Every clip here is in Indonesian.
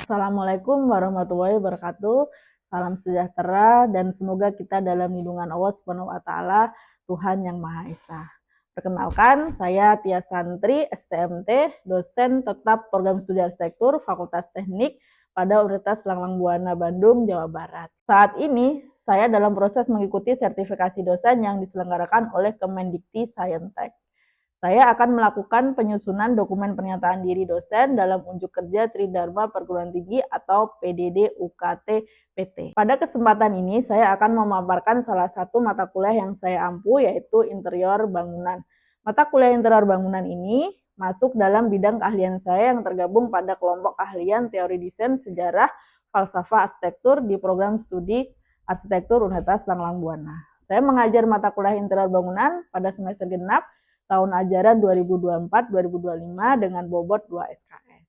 Assalamualaikum warahmatullahi wabarakatuh. Salam sejahtera dan semoga kita dalam lindungan Allah Subhanahu wa taala, Tuhan yang Maha Esa. Perkenalkan, saya Tia Santri, STMT, dosen tetap program studi arsitektur Fakultas Teknik pada Universitas Langlang Buana Bandung, Jawa Barat. Saat ini, saya dalam proses mengikuti sertifikasi dosen yang diselenggarakan oleh Kemendikti Saintek. Saya akan melakukan penyusunan dokumen pernyataan diri dosen dalam unjuk kerja Tridharma Perguruan Tinggi atau PDD UKT PT. Pada kesempatan ini, saya akan memaparkan salah satu mata kuliah yang saya ampu, yaitu interior bangunan. Mata kuliah interior bangunan ini masuk dalam bidang keahlian saya yang tergabung pada kelompok keahlian teori desain, sejarah, falsafah arsitektur di program studi arsitektur Universitas Langlang Buana. Saya mengajar mata kuliah interior bangunan pada semester genap tahun ajaran 2024-2025 dengan bobot 2 SKS.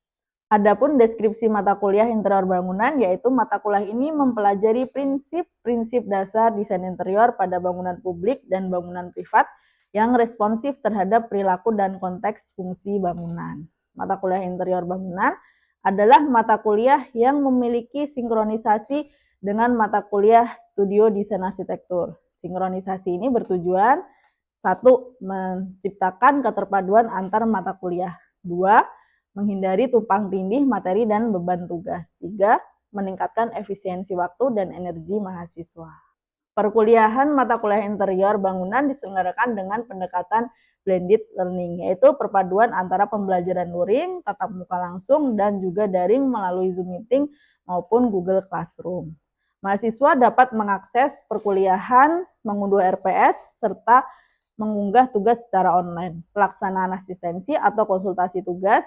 Adapun deskripsi mata kuliah interior bangunan, yaitu mata kuliah ini mempelajari prinsip-prinsip dasar desain interior pada bangunan publik dan bangunan privat yang responsif terhadap perilaku dan konteks fungsi bangunan. Mata kuliah interior bangunan adalah mata kuliah yang memiliki sinkronisasi dengan mata kuliah studio desain arsitektur. Sinkronisasi ini bertujuan 1. Menciptakan keterpaduan antar mata kuliah. 2. Menghindari tumpang tindih materi dan beban tugas. 3. Meningkatkan efisiensi waktu dan energi mahasiswa. Perkuliahan mata kuliah interior bangunan diselenggarakan dengan pendekatan blended learning, yaitu perpaduan antara pembelajaran luring, tatap muka langsung, dan juga daring melalui Zoom Meeting maupun Google Classroom. Mahasiswa dapat mengakses perkuliahan, mengunduh RPS, serta mengunggah tugas secara online. Pelaksanaan asistensi atau konsultasi tugas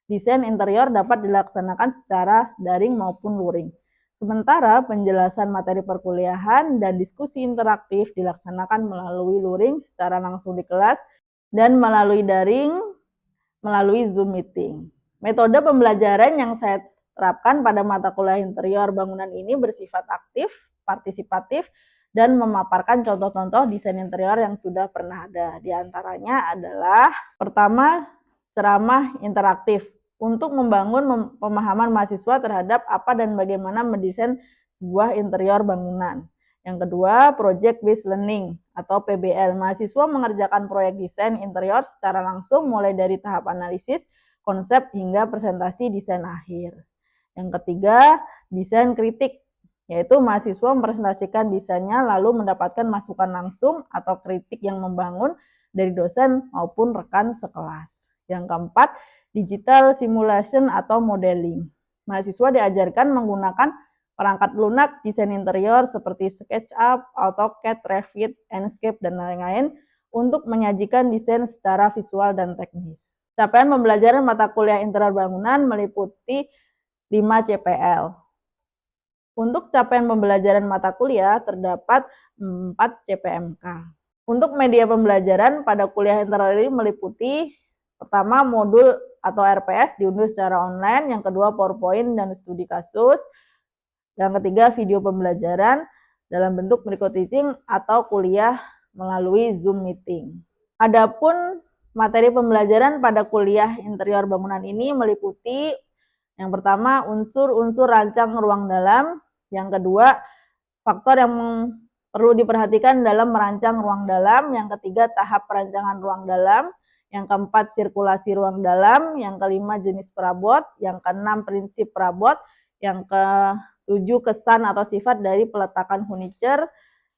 desain interior dapat dilaksanakan secara daring maupun luring. Sementara penjelasan materi perkuliahan dan diskusi interaktif dilaksanakan melalui luring secara langsung di kelas dan melalui daring melalui Zoom Meeting. Metode pembelajaran yang saya terapkan pada mata kuliah interior bangunan ini bersifat aktif, partisipatif, dan memaparkan contoh-contoh desain interior yang sudah pernah ada. Di antaranya adalah, pertama, ceramah interaktif untuk membangun pemahaman mahasiswa terhadap apa dan bagaimana mendesain sebuah interior bangunan. Yang kedua, project based learning atau PBL. Mahasiswa mengerjakan proyek desain interior secara langsung mulai dari tahap analisis, konsep, hingga presentasi desain akhir. Yang ketiga, desain kritik, yaitu mahasiswa mempresentasikan desainnya lalu mendapatkan masukan langsung atau kritik yang membangun dari dosen maupun rekan sekelas. Yang keempat, digital simulation atau modeling. Mahasiswa diajarkan menggunakan perangkat lunak desain interior seperti SketchUp, AutoCAD, Revit, Enscape, dan lain-lain untuk menyajikan desain secara visual dan teknis. Capaian pembelajaran mata kuliah interior bangunan meliputi 5 CPL. Untuk capaian pembelajaran mata kuliah terdapat 4 CPMK. Untuk media pembelajaran pada kuliah interior ini meliputi, pertama, modul atau RPS diunduh secara online, yang kedua PowerPoint dan studi kasus, yang ketiga video pembelajaran dalam bentuk micro teaching atau kuliah melalui Zoom Meeting. Adapun materi pembelajaran pada kuliah interior bangunan ini meliputi, yang pertama, unsur-unsur rancang ruang dalam. Yang kedua, faktor yang perlu diperhatikan dalam merancang ruang dalam. Yang ketiga, tahap perancangan ruang dalam. Yang keempat, sirkulasi ruang dalam. Yang kelima, jenis perabot. Yang keenam, prinsip perabot. Yang ketujuh, kesan atau sifat dari peletakan furniture.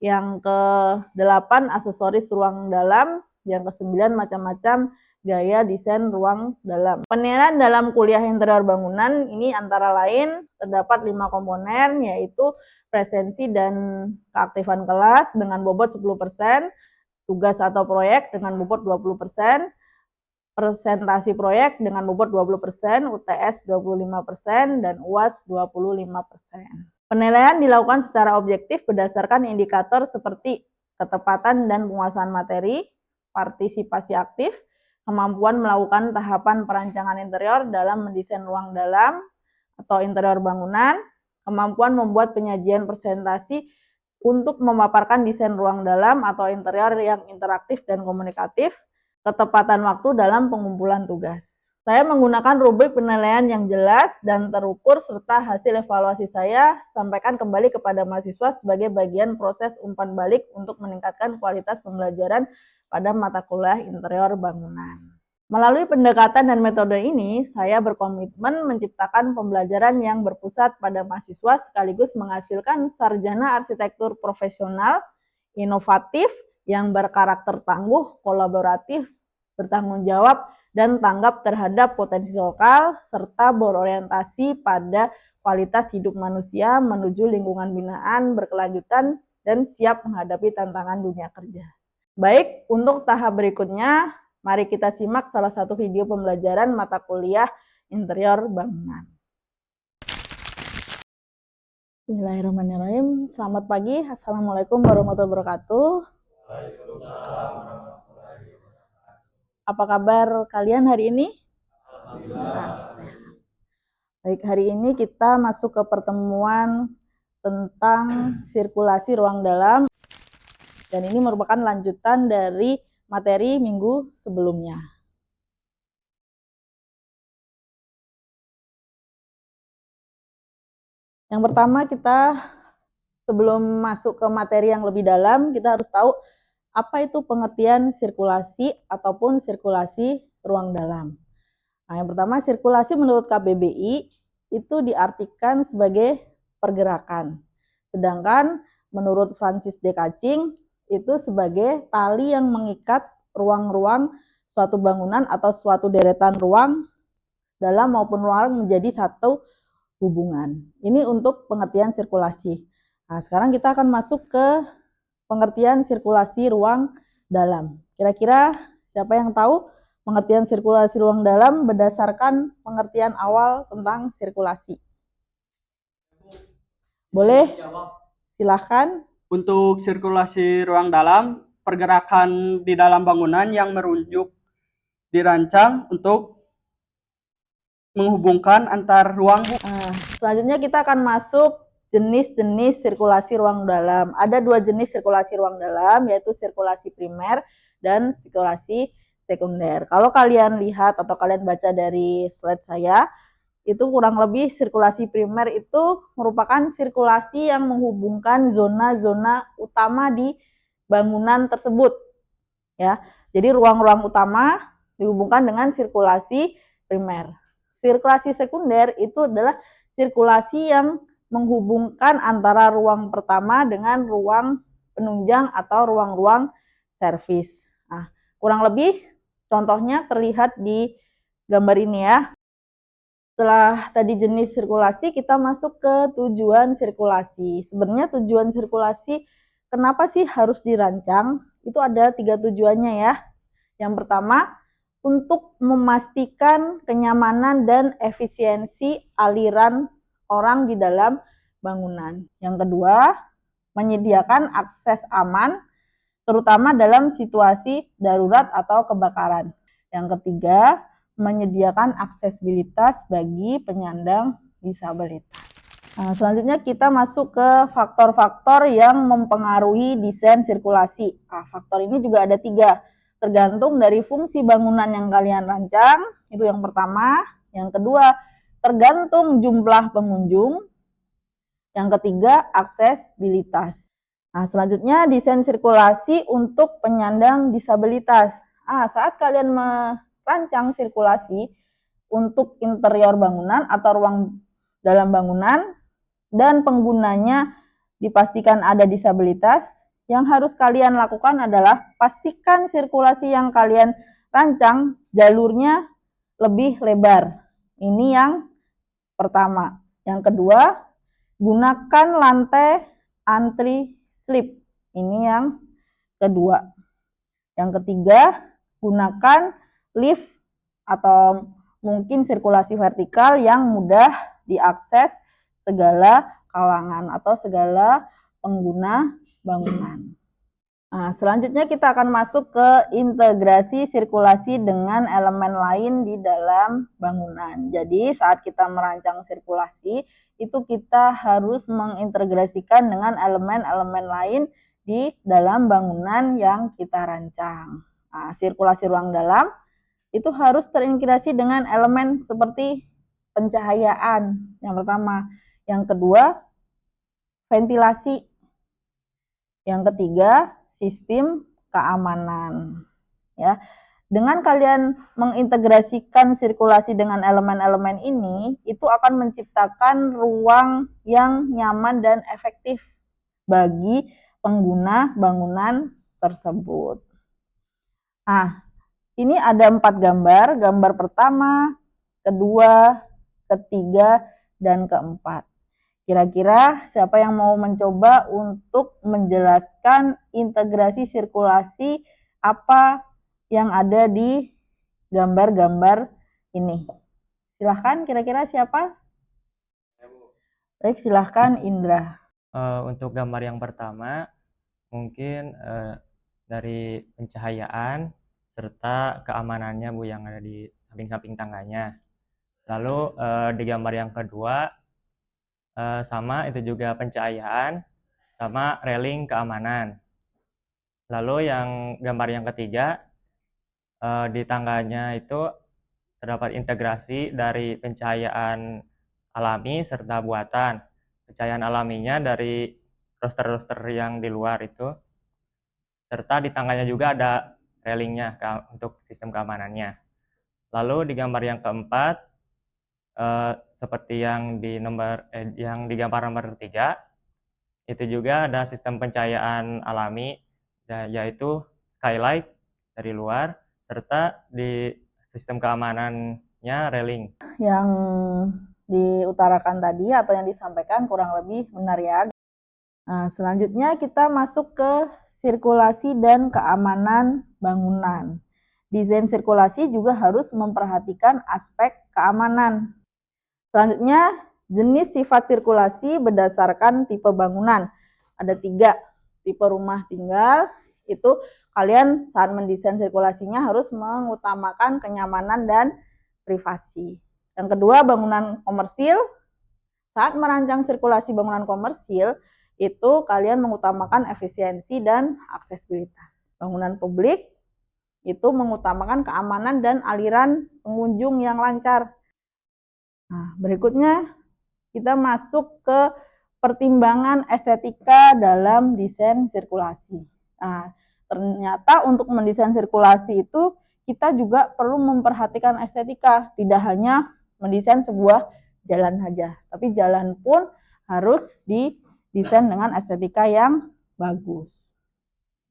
Yang kedelapan, aksesoris ruang dalam. Yang kesembilan, macam-macam gaya desain ruang dalam. Penilaian dalam kuliah interior bangunan ini antara lain terdapat 5 komponen, yaitu presensi dan keaktifan kelas dengan bobot 10%, tugas atau proyek dengan bobot 20%, presentasi proyek dengan bobot 20%, UTS 25%, dan UAS 25%. Penilaian dilakukan secara objektif berdasarkan indikator seperti ketepatan dan penguasaan materi, partisipasi aktif, kemampuan melakukan tahapan perancangan interior dalam mendesain ruang dalam atau interior bangunan, kemampuan membuat penyajian presentasi untuk memaparkan desain ruang dalam atau interior yang interaktif dan komunikatif, ketepatan waktu dalam pengumpulan tugas. Saya menggunakan rubrik penilaian yang jelas dan terukur serta hasil evaluasi saya sampaikan kembali kepada mahasiswa sebagai bagian proses umpan balik untuk meningkatkan kualitas pembelajaran pada mata kuliah interior bangunan. Melalui pendekatan dan metode ini, saya berkomitmen menciptakan pembelajaran yang berpusat pada mahasiswa sekaligus menghasilkan sarjana arsitektur profesional, inovatif, yang berkarakter tangguh, kolaboratif, bertanggung jawab, dan tanggap terhadap potensi lokal, serta berorientasi pada kualitas hidup manusia menuju lingkungan binaan berkelanjutan dan siap menghadapi tantangan dunia kerja. Baik, untuk tahap berikutnya, mari kita simak salah satu video pembelajaran mata kuliah interior bangunan. Bismillahirrahmanirrahim. Selamat pagi. Assalamualaikum warahmatullahi wabarakatuh. Apa kabar kalian hari ini? Baik, hari ini kita masuk ke pertemuan tentang sirkulasi ruang dalam. Dan ini merupakan lanjutan dari materi minggu sebelumnya. Yang pertama, kita sebelum masuk ke materi yang lebih dalam, kita harus tahu apa itu pengertian sirkulasi ataupun sirkulasi ruang dalam. Nah, yang pertama, sirkulasi menurut KBBI itu diartikan sebagai pergerakan. Sedangkan menurut Francis D. Kaching itu sebagai tali yang mengikat ruang-ruang suatu bangunan atau suatu deretan ruang dalam maupun luar menjadi satu hubungan. Ini untuk pengertian sirkulasi. Nah, sekarang kita akan masuk ke pengertian sirkulasi ruang dalam. Kira-kira siapa yang tahu pengertian sirkulasi ruang dalam berdasarkan pengertian awal tentang sirkulasi? Boleh? Silahkan. Untuk sirkulasi ruang dalam, pergerakan di dalam bangunan yang merujuk dirancang untuk menghubungkan antar ruang. Selanjutnya kita akan masuk jenis-jenis sirkulasi ruang dalam. Ada dua jenis sirkulasi ruang dalam, yaitu sirkulasi primer dan sirkulasi sekunder. Kalau kalian lihat atau kalian baca dari slide saya, itu kurang lebih sirkulasi primer itu merupakan sirkulasi yang menghubungkan zona-zona utama di bangunan tersebut. Ya, jadi ruang-ruang utama dihubungkan dengan sirkulasi primer. Sirkulasi sekunder itu adalah sirkulasi yang menghubungkan antara ruang pertama dengan ruang penunjang atau ruang-ruang servis. Nah, kurang lebih contohnya terlihat di gambar ini ya. Setelah tadi jenis sirkulasi, kita masuk ke tujuan sirkulasi. Sebenarnya tujuan sirkulasi kenapa sih harus dirancang? Itu ada 3 tujuannya ya. Yang pertama, untuk memastikan kenyamanan dan efisiensi aliran orang di dalam bangunan. Yang kedua, menyediakan akses aman, terutama dalam situasi darurat atau kebakaran. Yang ketiga, menyediakan aksesibilitas bagi penyandang disabilitas. Nah, selanjutnya kita masuk ke faktor-faktor yang mempengaruhi desain sirkulasi. Nah, faktor ini juga ada 3, tergantung dari fungsi bangunan yang kalian rancang, itu yang pertama. Yang kedua, tergantung jumlah pengunjung. Yang ketiga, aksesibilitas. Nah, selanjutnya desain sirkulasi untuk penyandang disabilitas. Saat kalian merancang sirkulasi untuk interior bangunan atau ruang dalam bangunan dan penggunanya dipastikan ada disabilitas, yang harus kalian lakukan adalah pastikan sirkulasi yang kalian rancang jalurnya lebih lebar. Ini yang pertama. Yang kedua, gunakan lantai anti-slip. Ini yang kedua. Yang ketiga, gunakan lift atau mungkin sirkulasi vertikal yang mudah diakses segala kalangan atau segala pengguna bangunan. Nah, selanjutnya kita akan masuk ke integrasi sirkulasi dengan elemen lain di dalam bangunan. Jadi saat kita merancang sirkulasi, itu kita harus mengintegrasikan dengan elemen-elemen lain di dalam bangunan yang kita rancang. Nah, sirkulasi ruang dalam itu harus terintegrasi dengan elemen seperti pencahayaan, yang pertama. Yang kedua, ventilasi. Yang ketiga, sistem keamanan. Ya, dengan kalian mengintegrasikan sirkulasi dengan elemen-elemen ini, itu akan menciptakan ruang yang nyaman dan efektif bagi pengguna bangunan tersebut. Nah, ini ada 4 gambar. Gambar pertama, kedua, ketiga, dan keempat. Kira-kira siapa yang mau mencoba untuk menjelaskan integrasi sirkulasi apa yang ada di gambar-gambar ini? Silahkan, kira-kira siapa? Baik, silahkan Indra. Untuk gambar yang pertama, mungkin dari pencahayaan serta keamanannya Bu yang ada di samping-samping tangganya. Lalu di gambar yang kedua sama itu juga pencahayaan sama railing keamanan. Lalu yang gambar yang ketiga di tangganya itu terdapat integrasi dari pencahayaan alami serta buatan. Pencahayaan alaminya dari roster-roster yang di luar itu, serta di tangganya juga ada railingnya untuk sistem keamanannya. Lalu di gambar yang keempat, seperti yang di gambar nomor 3, itu juga ada sistem pencahayaan alami, yaitu skylight dari luar, serta di sistem keamanannya railing. Yang diutarakan tadi atau yang disampaikan kurang lebih benar ya. Nah, selanjutnya kita masuk ke sirkulasi dan keamanan bangunan. Desain sirkulasi juga harus memperhatikan aspek keamanan. Selanjutnya, jenis sifat sirkulasi berdasarkan tipe bangunan. Ada 3, tipe rumah tinggal, itu kalian saat mendesain sirkulasinya harus mengutamakan kenyamanan dan privasi. Yang kedua, bangunan komersil. Saat merancang sirkulasi bangunan komersil, itu kalian mengutamakan efisiensi dan aksesibilitas. Bangunan publik itu mengutamakan keamanan dan aliran pengunjung yang lancar. Nah, berikutnya kita masuk ke pertimbangan estetika dalam desain sirkulasi. Nah, ternyata untuk mendesain sirkulasi itu kita juga perlu memperhatikan estetika, tidak hanya mendesain sebuah jalan saja, tapi jalan pun harus didesain dengan estetika yang bagus.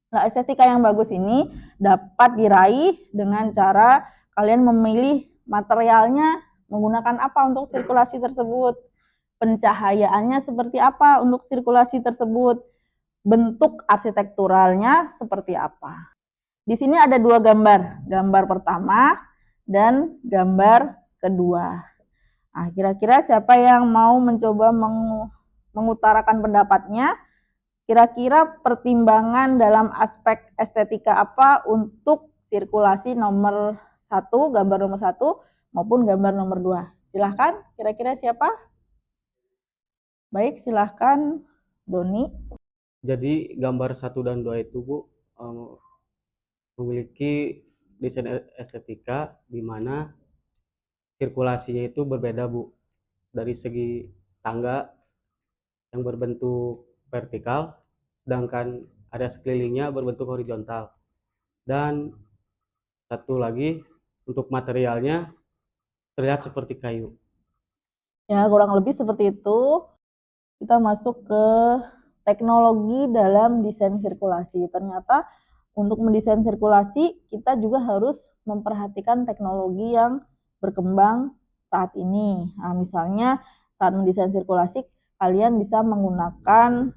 Nah, estetika yang bagus ini dapat diraih dengan cara kalian memilih materialnya menggunakan apa untuk sirkulasi tersebut, pencahayaannya seperti apa untuk sirkulasi tersebut, bentuk arsitekturalnya seperti apa. Di sini ada 2 gambar, gambar pertama dan gambar kedua. Nah, kira-kira siapa yang mau mencoba mengutarakan pendapatnya? Kira-kira pertimbangan dalam aspek estetika apa untuk sirkulasi nomor 1, gambar nomor 1 maupun gambar nomor 2? Silahkan, kira-kira siapa? Baik, silahkan Doni. Jadi gambar 1 dan 2 itu Bu memiliki desain estetika di mana sirkulasinya itu berbeda Bu. Dari segi tangga yang berbentuk vertikal, sedangkan ada sekelilingnya berbentuk horizontal. Dan satu lagi untuk materialnya terlihat seperti kayu. Ya, kurang lebih seperti itu. Kita masuk ke teknologi dalam desain sirkulasi. Ternyata untuk mendesain sirkulasi kita juga harus memperhatikan teknologi yang berkembang saat ini. Nah, misalnya saat mendesain sirkulasi kalian bisa menggunakan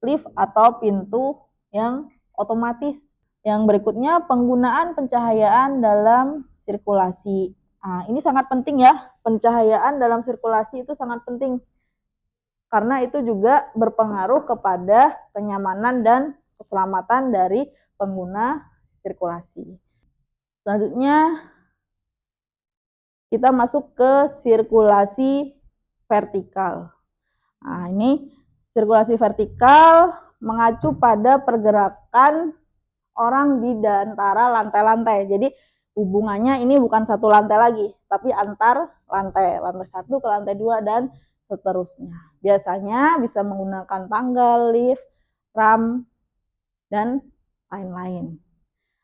lift atau pintu yang otomatis. Yang berikutnya penggunaan pencahayaan dalam sirkulasi. Nah, ini sangat penting ya, pencahayaan dalam sirkulasi itu sangat penting. Karena itu juga berpengaruh kepada kenyamanan dan keselamatan dari pengguna sirkulasi. Selanjutnya kita masuk ke sirkulasi vertikal. Nah, ini sirkulasi vertikal mengacu pada pergerakan orang di antara lantai-lantai. Jadi hubungannya ini bukan satu lantai lagi, tapi antar lantai 1 ke lantai 2 dan seterusnya. Biasanya bisa menggunakan tangga, lift, ram, dan lain-lain.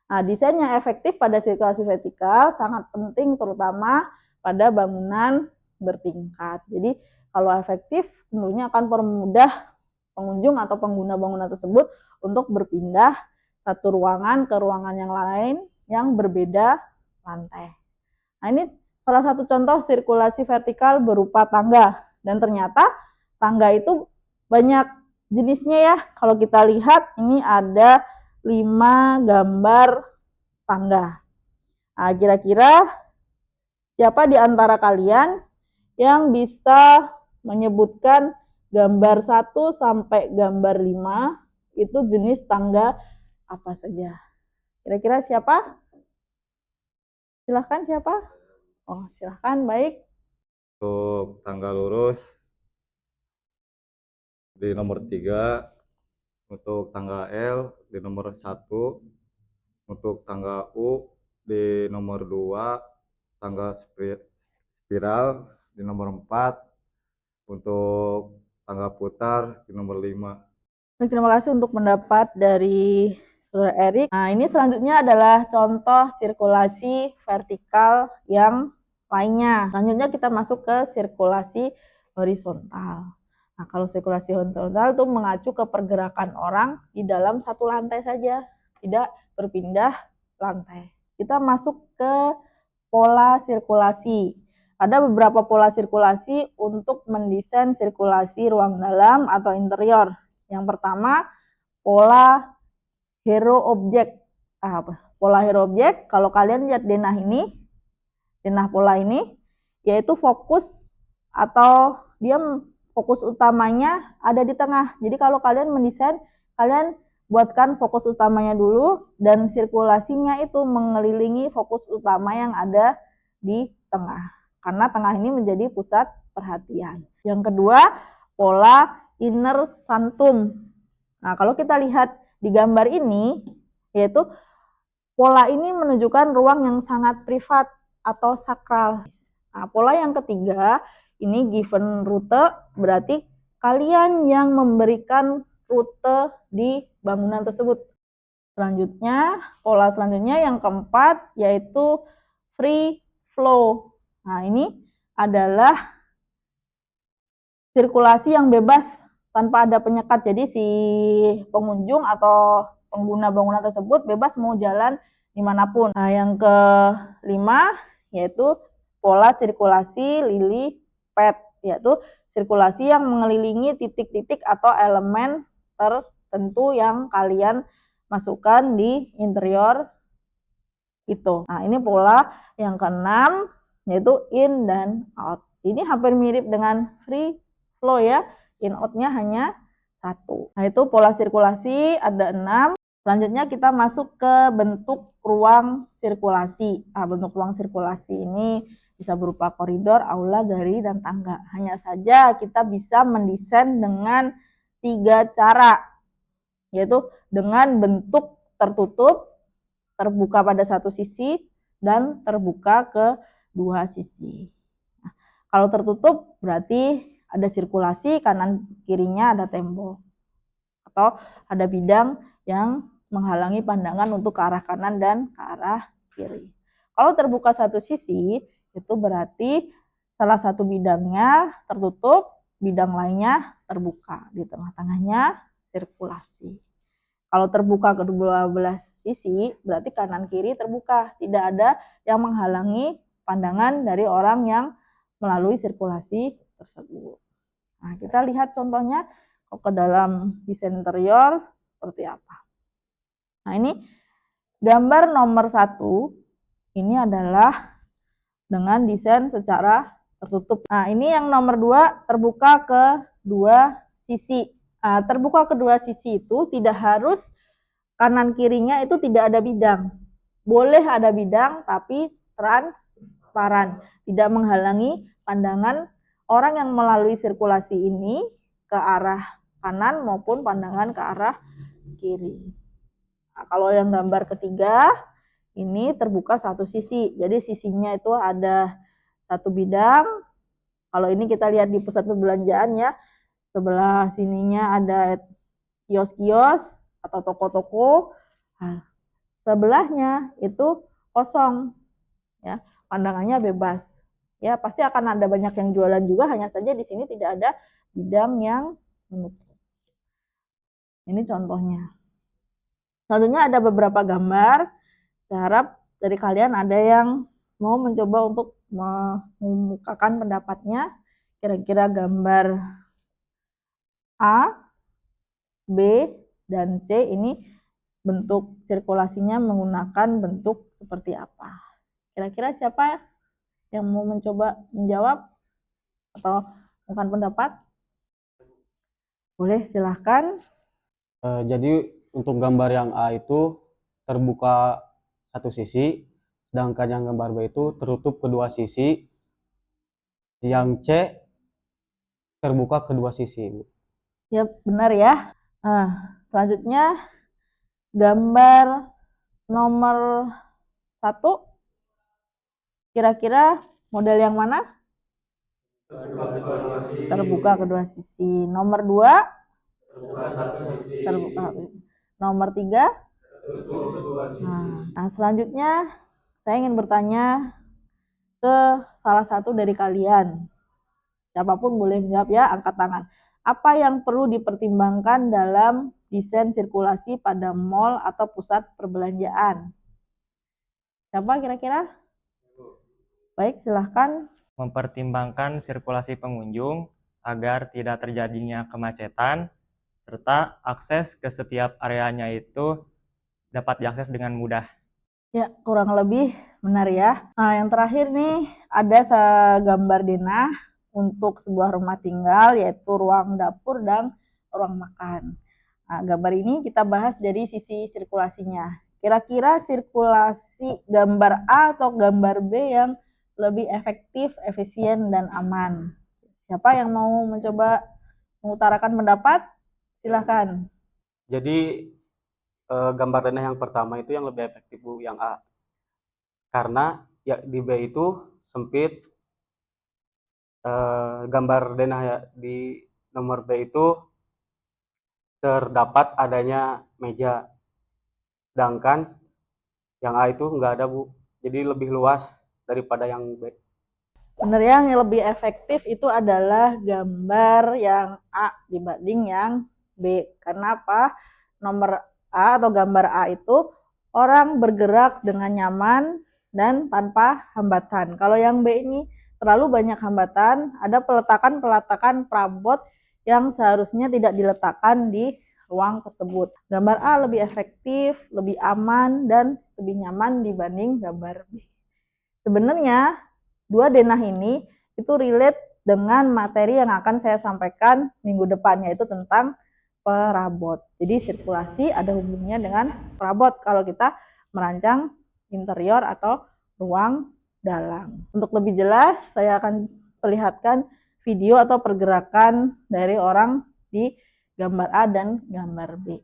Nah, desain yang efektif pada sirkulasi vertikal sangat penting terutama pada bangunan bertingkat. Jadi kalau efektif tentunya akan mempermudah pengunjung atau pengguna bangunan tersebut untuk berpindah satu ruangan ke ruangan yang lain yang berbeda lantai. Nah, ini salah satu contoh sirkulasi vertikal berupa tangga. Dan ternyata tangga itu banyak jenisnya ya. Kalau kita lihat ini ada 5 gambar tangga. Nah, kira-kira siapa di antara kalian yang bisa menyebutkan gambar 1 sampai gambar 5 itu jenis tangga apa saja? Kira-kira siapa? Silahkan siapa? Oh, silahkan, baik. Untuk tangga lurus di nomor 3, untuk tangga L di nomor 1, untuk tangga U di nomor 2, tangga spiral di nomor 4, untuk tangga putar di nomor 5. Terima kasih untuk pendapat dari Saudara Erik. Nah, ini selanjutnya adalah contoh sirkulasi vertikal yang lainnya. Selanjutnya kita masuk ke sirkulasi horizontal. Nah, kalau sirkulasi horizontal itu mengacu ke pergerakan orang di dalam satu lantai saja, tidak berpindah lantai. Kita masuk ke pola sirkulasi. Ada beberapa pola sirkulasi untuk mendesain sirkulasi ruang dalam atau interior. Yang pertama, pola hero object. Pola hero object, kalau kalian lihat denah pola ini, yaitu fokus atau dia fokus utamanya ada di tengah. Jadi kalau kalian mendesain, kalian buatkan fokus utamanya dulu dan sirkulasinya itu mengelilingi fokus utama yang ada di tengah. Karena tengah ini menjadi pusat perhatian. Yang kedua, pola inner sanctum. Nah, kalau kita lihat di gambar ini, yaitu pola ini menunjukkan ruang yang sangat privat atau sakral. Nah, pola yang ketiga, ini given rute, berarti kalian yang memberikan rute di bangunan tersebut. Selanjutnya, pola selanjutnya yang keempat, yaitu free flow. Nah, ini adalah sirkulasi yang bebas tanpa ada penyekat. Jadi si pengunjung atau pengguna bangunan tersebut bebas mau jalan dimanapun. Nah, yang kelima yaitu pola sirkulasi lily pad, yaitu sirkulasi yang mengelilingi titik-titik atau elemen tertentu yang kalian masukkan di interior itu. Nah, ini pola yang keenam yaitu in dan out. Ini hampir mirip dengan free flow ya. In out-nya hanya 1. Nah, itu pola sirkulasi ada 6. Selanjutnya kita masuk ke bentuk ruang sirkulasi. Nah, bentuk ruang sirkulasi ini bisa berupa koridor, aula, galeri, dan tangga. Hanya saja kita bisa mendesain dengan 3 cara, yaitu dengan bentuk tertutup, terbuka pada satu sisi, dan terbuka ke 2 sisi. Nah, kalau tertutup berarti ada sirkulasi, kanan kirinya ada tembok. Atau ada bidang yang menghalangi pandangan untuk ke arah kanan dan ke arah kiri. Kalau terbuka satu sisi, itu berarti salah satu bidangnya tertutup, bidang lainnya terbuka. Di tengah-tengahnya sirkulasi. Kalau terbuka kedua belah sisi, berarti kanan kiri terbuka. Tidak ada yang menghalangi pandangan dari orang yang melalui sirkulasi tersebut. Nah, kita lihat contohnya ke dalam desain interior seperti apa. Nah, ini gambar nomor 1. Ini adalah dengan desain secara tertutup. Nah, ini yang nomor 2 terbuka ke 2 sisi. Nah, terbuka ke 2 sisi itu tidak harus kanan kirinya itu tidak ada bidang. Boleh ada bidang tapi transparan, tidak menghalangi pandangan orang yang melalui sirkulasi ini ke arah kanan maupun pandangan ke arah kiri. Nah, kalau yang gambar ketiga ini terbuka satu sisi. Jadi sisinya itu ada satu bidang. Kalau ini kita lihat di pusat perbelanjaan ya, sebelah sininya ada kios-kios atau toko-toko. Nah, sebelahnya itu kosong, ya, pandangannya bebas. Ya, pasti akan ada banyak yang jualan juga, hanya saja di sini tidak ada bidang yang menutup. Ini contohnya. Selanjutnya ada beberapa gambar. Saya harap dari kalian ada yang mau mencoba untuk mengemukakan pendapatnya. Kira-kira gambar A, B, dan C ini bentuk sirkulasinya menggunakan bentuk seperti apa. Kira-kira siapa yang mau mencoba menjawab atau bukan pendapat? Boleh, silahkan. Jadi untuk gambar yang A itu terbuka satu sisi, sedangkan yang gambar B itu tertutup kedua sisi. Yang C terbuka kedua sisi. Ya, benar ya. Nah, selanjutnya gambar nomor 1. Kira-kira model yang mana? Terbuka kedua sisi. Nomor 2? Terbuka. Nomor 3? Nah, selanjutnya saya ingin bertanya ke salah satu dari kalian. Siapapun boleh menjawab ya, angkat tangan. Apa yang perlu dipertimbangkan dalam desain sirkulasi pada mall atau pusat perbelanjaan? Siapa kira-kira? Baik, silahkan. Mempertimbangkan sirkulasi pengunjung agar tidak terjadinya kemacetan, serta akses ke setiap areanya itu dapat diakses dengan mudah. Ya, kurang lebih benar ya. Nah, yang terakhir nih, ada gambar denah untuk sebuah rumah tinggal, yaitu ruang dapur dan ruang makan. Nah, gambar ini kita bahas dari sisi sirkulasinya. Kira-kira sirkulasi gambar A atau gambar B yang lebih efektif, efisien, dan aman? Siapa yang mau mencoba mengutarakan pendapat? Silahkan. Jadi gambar denah yang pertama itu yang lebih efektif Bu, yang A. Karena ya di B itu sempit, gambar denah ya di nomor B itu terdapat adanya meja. Sedangkan yang A itu nggak ada Bu. Jadi lebih luas daripada yang B. Benar ya, yang lebih efektif itu adalah gambar yang A dibanding yang B. Karena apa? Nomor A atau gambar A itu orang bergerak dengan nyaman dan tanpa hambatan. Kalau yang B ini terlalu banyak hambatan, ada peletakan-peletakan perabot yang seharusnya tidak diletakkan di ruang tersebut. Gambar A lebih efektif, lebih aman, dan lebih nyaman dibanding gambar B. Sebenarnya dua denah ini itu relate dengan materi yang akan saya sampaikan minggu depan, yaitu tentang perabot. Jadi sirkulasi ada hubungannya dengan perabot kalau kita merancang interior atau ruang dalam. Untuk lebih jelas, saya akan perlihatkan video atau pergerakan dari orang di gambar A dan gambar B.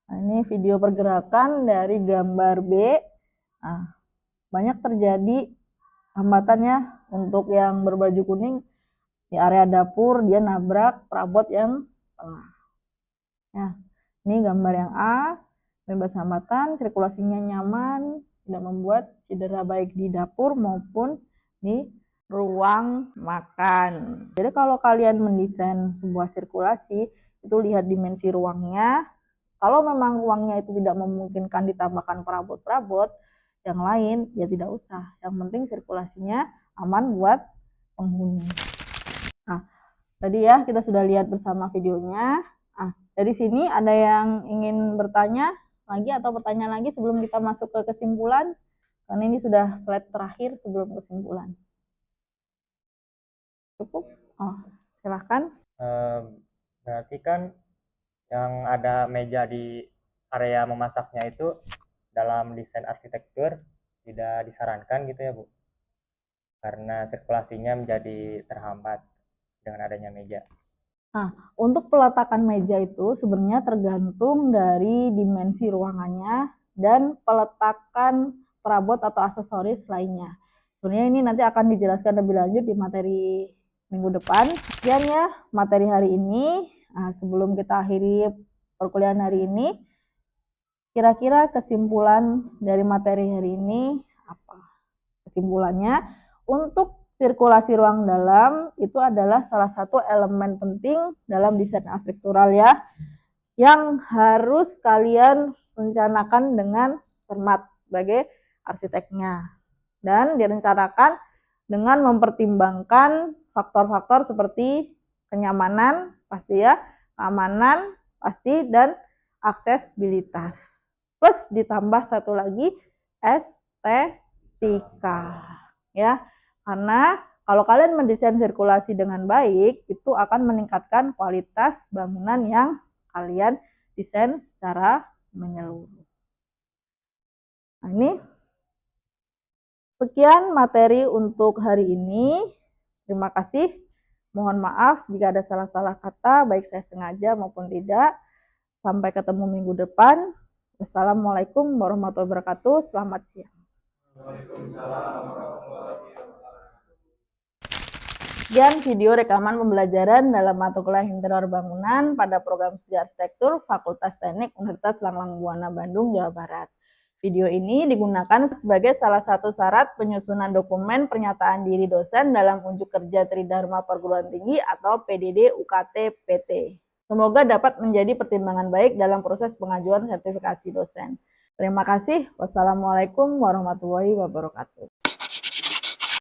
Nah, ini video pergerakan dari gambar B. Nah, banyak terjadi hambatannya. Untuk yang berbaju kuning di area dapur dia nabrak perabot yang tengah. Ya, ini gambar yang A, bebas hambatan, sirkulasinya nyaman, tidak membuat cedera baik di dapur maupun di ruang makan. Jadi kalau kalian mendesain sebuah sirkulasi, itu lihat dimensi ruangnya. Kalau memang ruangnya itu tidak memungkinkan ditambahkan perabot-perabot yang lain, ya tidak usah. Yang penting sirkulasinya aman buat penghuni. Nah, tadi ya kita sudah lihat bersama videonya. Nah, dari sini ada yang ingin bertanya lagi atau pertanyaan lagi sebelum kita masuk ke kesimpulan? Karena ini sudah slide terakhir sebelum kesimpulan. Cukup? Oh, silahkan. Berarti kan yang ada meja di area memasaknya itu dalam desain arsitektur tidak disarankan gitu ya Bu, karena sirkulasinya menjadi terhambat dengan adanya meja. Nah, untuk peletakan meja itu sebenarnya tergantung dari dimensi ruangannya dan peletakan perabot atau aksesoris lainnya. Sebenarnya ini nanti akan dijelaskan lebih lanjut di materi minggu depan. Sekian ya materi hari ini. Nah, sebelum kita akhiri perkuliahan hari ini, kira-kira kesimpulan dari materi hari ini apa? Kesimpulannya, untuk sirkulasi ruang dalam itu adalah salah satu elemen penting dalam desain arsitektural ya, yang harus kalian rencanakan dengan cermat sebagai arsiteknya. Dan direncanakan dengan mempertimbangkan faktor-faktor seperti kenyamanan pasti ya, keamanan pasti, dan aksesibilitas. Plus ditambah satu lagi estetika ya. Karena kalau kalian mendesain sirkulasi dengan baik, itu akan meningkatkan kualitas bangunan yang kalian desain secara menyeluruh. Nah, ini sekian materi untuk hari ini. Terima kasih. Mohon maaf jika ada salah-salah kata, baik saya sengaja maupun tidak. Sampai ketemu minggu depan. Wassalamualaikum warahmatullahi wabarakatuh. Selamat siang. Sekian video rekaman pembelajaran dalam mata kuliah interior bangunan pada program studi arsitektur Fakultas Teknik Universitas Langlang Buana Bandung, Jawa Barat. Video ini digunakan sebagai salah satu syarat penyusunan dokumen pernyataan diri dosen dalam unjuk kerja Tridharma Perguruan Tinggi atau PDD UKT PT. Semoga dapat menjadi pertimbangan baik dalam proses pengajuan sertifikasi dosen. Terima kasih. Wassalamualaikum warahmatullahi wabarakatuh.